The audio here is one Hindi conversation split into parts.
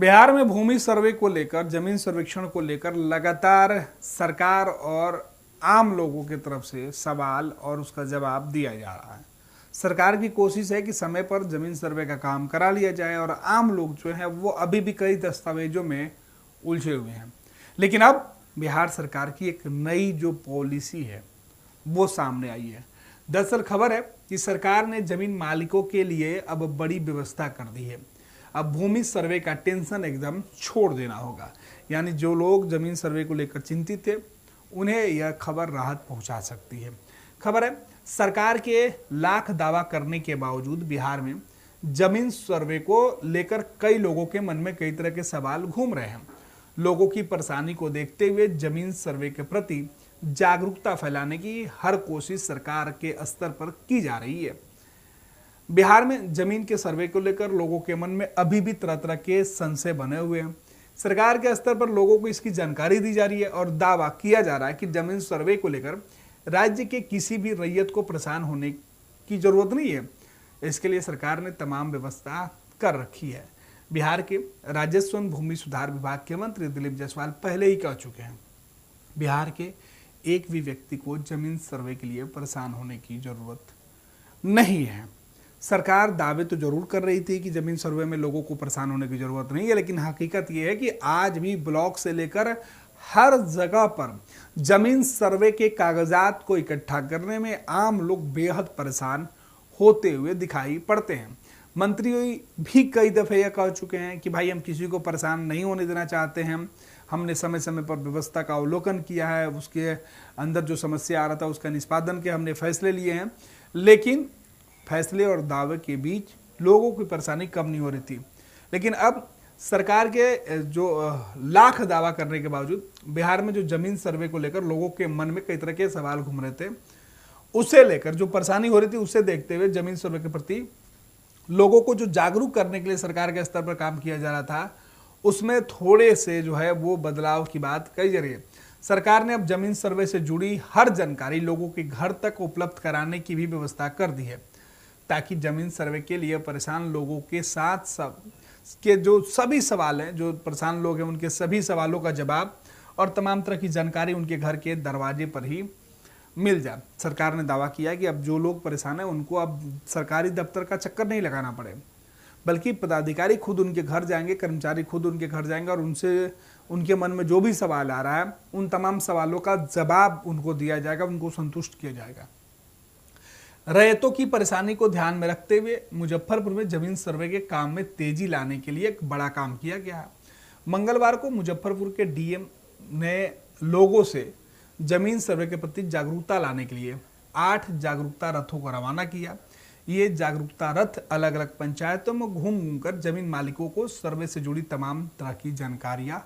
बिहार में भूमि सर्वे को लेकर, जमीन सर्वेक्षण को लेकर लगातार सरकार और आम लोगों की तरफ से सवाल और उसका जवाब दिया जा रहा है। सरकार की कोशिश है कि समय पर जमीन सर्वे का काम करा लिया जाए और आम लोग जो है वो अभी भी कई दस्तावेजों में उलझे हुए हैं। लेकिन अब बिहार सरकार की एक नई जो पॉलिसी है वो सामने आई है। दरअसल खबर है कि सरकार ने जमीन मालिकों के लिए अब बड़ी व्यवस्था कर दी है। अब भूमि सर्वे का टेंशन एकदम छोड़ देना होगा। यानी जो लोग जमीन सर्वे को लेकर चिंतित थे उन्हें यह खबर राहत पहुंचा सकती है। खबर है सरकार के लाख दावा करने के बावजूद बिहार में जमीन सर्वे को लेकर कई लोगों के मन में कई तरह के सवाल घूम रहे हैं। लोगों की परेशानी को देखते हुए जमीन सर्वे के प्रति जागरूकता फैलाने की हर कोशिश सरकार के स्तर पर की जा रही है। बिहार में जमीन के सर्वे को लेकर लोगों के मन में अभी भी तरह तरह के संशय बने हुए हैं। सरकार के स्तर पर लोगों को इसकी जानकारी दी जा रही है और दावा किया जा रहा है कि जमीन सर्वे को लेकर राज्य के किसी भी रैयत को परेशान होने की जरूरत नहीं है। इसके लिए सरकार ने तमाम व्यवस्था कर रखी है। बिहार के राजस्व एवं भूमि सुधार विभाग के मंत्री दिलीप जायसवाल पहले ही कह चुके हैं, बिहार के एक भी व्यक्ति को जमीन सर्वे के लिए परेशान होने की जरूरत नहीं है। सरकार दावे तो जरूर कर रही थी कि जमीन सर्वे में लोगों को परेशान होने की जरूरत नहीं है, लेकिन हकीकत यह है कि आज भी ब्लॉक से लेकर हर जगह पर जमीन सर्वे के कागजात को इकट्ठा करने में आम लोग बेहद परेशान होते हुए दिखाई पड़ते हैं। मंत्री भी कई दफे यह कह चुके हैं कि भाई हम किसी को परेशान नहीं होने देना चाहते हैं। हमने समय समय पर व्यवस्था का अवलोकन किया है, उसके अंदर जो समस्या आ रहा था उसका निष्पादन के हमने फैसले लिए हैं। लेकिन फैसले और दावे के बीच लोगों की परेशानी कम नहीं हो रही थी। लेकिन अब सरकार के जो लाख दावा करने के बावजूद बिहार में जो जमीन सर्वे को लेकर लोगों के मन में कई तरह के सवाल घूम रहे थे, उसे लेकर जो परेशानी हो रही थी उसे देखते हुए जमीन सर्वे के प्रति लोगों को जो जागरूक करने के लिए सरकार के स्तर पर काम किया जा रहा था, उसमें थोड़े से जो है वो बदलाव की बात कही जा रही है। सरकार ने अब जमीन सर्वे से जुड़ी हर जानकारी लोगों के घर तक उपलब्ध कराने की भी व्यवस्था कर दी है, ताकि जमीन सर्वे के लिए परेशान लोगों के साथ सब के जो सभी सवाल हैं, जो परेशान लोग हैं उनके सभी सवालों का जवाब और तमाम तरह की जानकारी उनके घर के दरवाजे पर ही मिल जाए। सरकार ने दावा किया कि अब जो लोग परेशान हैं उनको अब सरकारी दफ्तर का चक्कर नहीं लगाना पड़े, बल्कि पदाधिकारी खुद उनके घर जाएंगे, कर्मचारी खुद उनके घर जाएंगे और उनसे उनके मन में जो भी सवाल आ रहा है उन तमाम सवालों का जवाब उनको दिया जाएगा, उनको संतुष्ट किया जाएगा। रैयतों की परेशानी को ध्यान में रखते हुए मुजफ्फरपुर में जमीन सर्वे के काम में तेजी लाने के लिए एक बड़ा काम किया गया है। मंगलवार को मुजफ्फरपुर के डीएम ने लोगों से जमीन सर्वे के प्रति जागरूकता लाने के लिए 8 जागरूकता रथों को रवाना किया। ये जागरूकता रथ अलग अलग पंचायतों में घूम घूमकर जमीन मालिकों को सर्वे से जुड़ी तमाम तरह की जानकारियां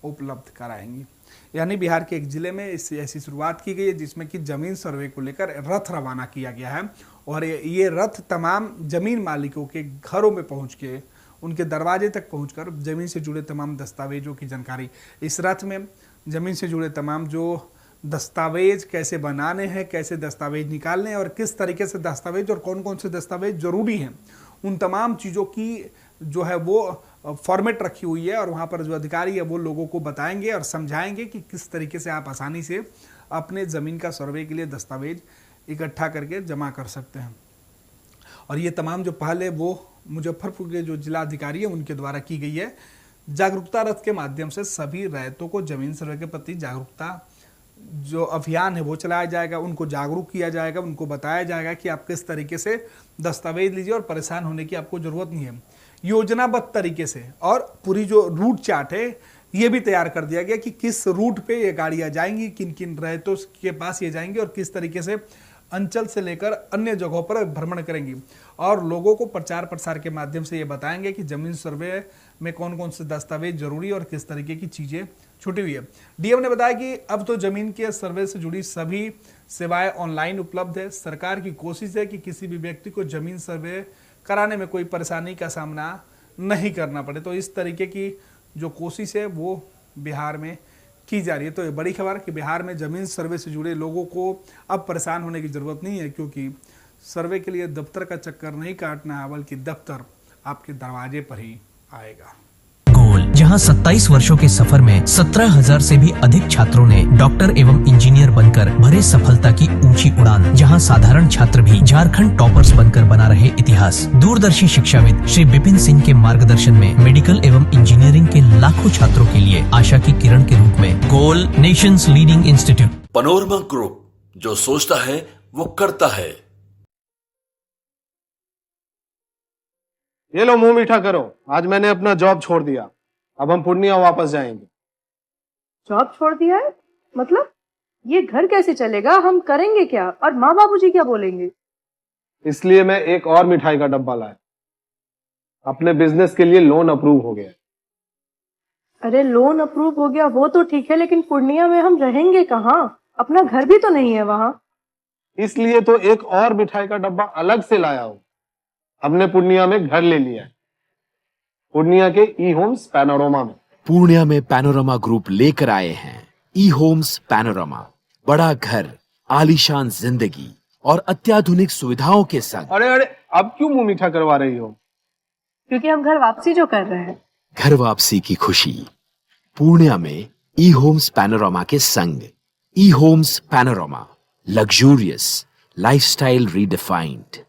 उपलब्ध कराएंगी। यानी बिहार के एक जिले में इससे ऐसी शुरुआत की गई है जिसमें कि जमीन सर्वे को लेकर रथ रवाना किया गया है और ये रथ तमाम जमीन मालिकों के घरों में पहुंच के उनके दरवाजे तक पहुंचकर जमीन से जुड़े तमाम दस्तावेजों की जानकारी, इस रथ में जमीन से जुड़े तमाम जो दस्तावेज कैसे बनाने हैं, कैसे दस्तावेज निकालने हैं और किस तरीके से दस्तावेज और कौन कौन से दस्तावेज जरूरी हैं, उन तमाम चीज़ों की जो है वो फॉर्मेट रखी हुई है और वहाँ पर जो अधिकारी है वो लोगों को बताएंगे और समझाएंगे कि किस तरीके से आप आसानी से अपने ज़मीन का सर्वे के लिए दस्तावेज इकट्ठा करके जमा कर सकते हैं। और ये तमाम जो पहल है वो मुजफ्फरपुर के जो जिला अधिकारी है उनके द्वारा की गई है। जागरूकता रथ के माध्यम से सभी रैयतों को जमीन सर्वे के प्रति जागरूकता जो अभियान है वो चलाया जाएगा, उनको जागरूक किया जाएगा, उनको बताया जाएगा कि आप किस तरीके से दस्तावेज लीजिए और परेशान होने की आपको ज़रूरत नहीं है। योजनाबद्ध तरीके से और पूरी जो रूट चार्ट है ये भी तैयार कर दिया गया कि किस रूट पे ये गाड़ियाँ जाएंगी, किन किन रैयतों के पास ये जाएंगी और किस तरीके से अंचल से लेकर अन्य जगहों पर भ्रमण करेंगी और लोगों को प्रचार प्रसार के माध्यम से ये बताएंगे कि जमीन सर्वे में कौन कौन से दस्तावेज जरूरी और किस तरीके की चीज़ें छुटी हुई है। डीएम ने बताया कि अब तो जमीन के सर्वे से जुड़ी सभी सेवाएं ऑनलाइन उपलब्ध है। सरकार की कोशिश है कि किसी भी व्यक्ति को जमीन सर्वे कराने में कोई परेशानी का सामना नहीं करना पड़े। तो इस तरीके की जो कोशिश है वो बिहार में की जा रही है। तो ये बड़ी खबर कि बिहार में जमीन सर्वे से जुड़े लोगों को अब परेशान होने की ज़रूरत नहीं है, क्योंकि सर्वे के लिए दफ्तर का चक्कर नहीं काटना है, बल्कि दफ्तर आपके दरवाजे पर ही आएगा। जहां 27 वर्षों के सफर में 17,000 से भी अधिक छात्रों ने डॉक्टर एवं इंजीनियर बनकर भरे सफलता की ऊंची उड़ान। जहां साधारण छात्र भी झारखंड टॉपर्स बनकर बना रहे इतिहास। दूरदर्शी शिक्षाविद श्री विपिन सिंह के मार्गदर्शन में मेडिकल एवं इंजीनियरिंग के लाखों छात्रों के लिए आशा की किरण के रूप में गोल nation's leading institute. Panorama Group, जो सोचता है वो करता है। ये लो मुंह मीठा करो, आज मैंने अपना जॉब छोड़ दिया। अब हम पूर्णिया वापस जाएंगे। जॉब छोड़ दिया है? मतलब ये घर कैसे चलेगा? हम करेंगे क्या? और माँ बाबूजी क्या बोलेंगे? इसलिए मैं एक और मिठाई का डब्बा लाया। अपने बिजनेस के लिए लोन अप्रूव हो गया। अरे लोन अप्रूव हो गया वो तो ठीक है, लेकिन पूर्णिया में हम रहेंगे कहाँ? अपना घर भी तो नहीं है वहाँ। इसलिए तो एक और मिठाई का डब्बा अलग से लाया हूँ। हमने पूर्णिया में घर ले लिया है, पूर्णिया के ई होम्स पैनोरमा में। पूर्णिया में पैनोरमा ग्रुप लेकर आए हैं ई होम्स पैनोरमा। बड़ा घर, आलीशान जिंदगी और अत्याधुनिक सुविधाओं के संग। अरे अरे, अब क्यों मुंह मीठा करवा रही हो? क्योंकि हम घर वापसी जो कर रहे हैं। घर वापसी की खुशी पूर्णिया में ई होम्स पैनोरमा के संग। E homes Panorama, luxurious lifestyle redefined.